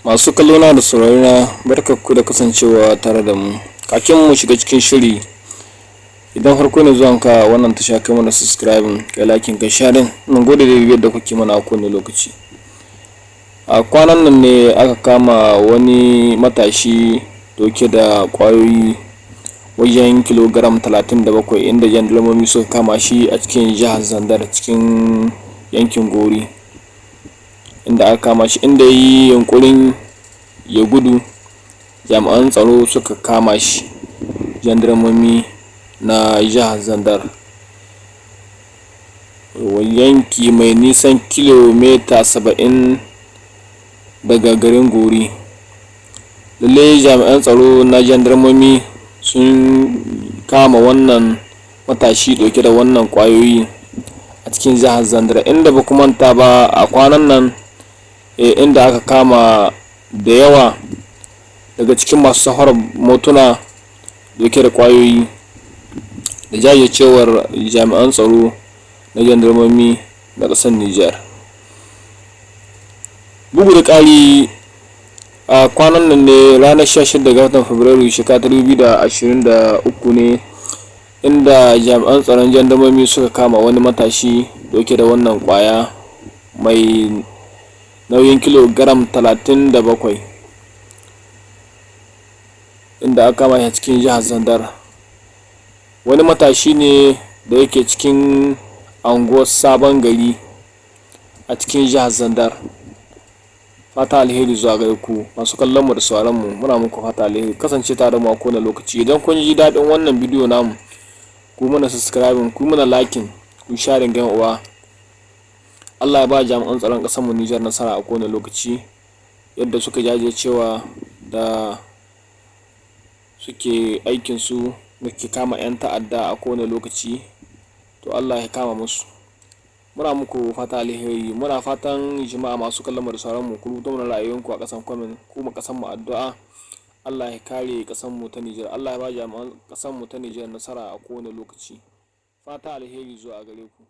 Masu kallona da saurarina, barkanku da kasancewa tare da mu. Kakin mu shiga cikin shiri, idan farko ne zuwanka wannan tasha, kai mana subscribing, kai liking, kai sharing. Mun gode da yadda kuke mana a kowane lokaci. A kwanan nan ne aka kama wani matashi dauke da kwayoyi wajen kilogram 37, inda jandarmomi suka kama shi a cikin jihar Zandar, cikin yankin Gori, inda aka kama shi inda yi yunkurin ya gudu. Jami'an tsaro suka kama shi, jandarmomi na jihar Zandar, yanki mai nisan kilomita 70 daga garin Gori. Lalle jami'an tsaro na jandarmomi sun kama wannan matashi dauke da wannan kwayoyi a cikin jihar Zandar, inda ba manta ba a kwanan nan inda aka kama da yawa daga cikin masu safarar motuna dauke da kwayoyi da jajircewar jami'an tsaro na jandarmomi na ƙasar Nijar. Bugu da ƙari, a kwanan nan ne ranar 16 ga watan Fabrairu shekara 2023 ne, inda jami'an tsaron jandarmomi suka kama wani matashi dauke da wannan kwaya mai nauyin kilogram 37, inda aka kama shi cikin jihar Zandar. Wani matashi ne da yake cikin anguwar Sabon Gari a cikin jihar Zandar. Fata alheri zuwa gare ku masu kallon mu da sauraron mu, muna muku fata alheri. Kasance tare da mu a kowane lokaci. Idan kun ji daɗin wannan bidiyo namu, ku mana subscribing, ku mana liking, ku sharing ga uwa. Allah ya ba jami'an tsaron ƙasar mu Nijar nasara a kowane lokaci, yadda suka jajircewa da suke aikin su da ke kama 'yan ta'adda a kowane lokaci. To Allah ya kama musu. Muna muku fata alheri. Muna fatan jama'a masu kallon mu da sauraron mu, ku rubuta mana ra'ayoyinku a ƙasan comment, kuma ƙasan mu addu'a. Allah ya kare ƙasar mu ta Nijar. Allah ya ba jami'an ƙasar mu ta Nijar nasara a kowane lokaci. Fata alheri zuwa gare ku.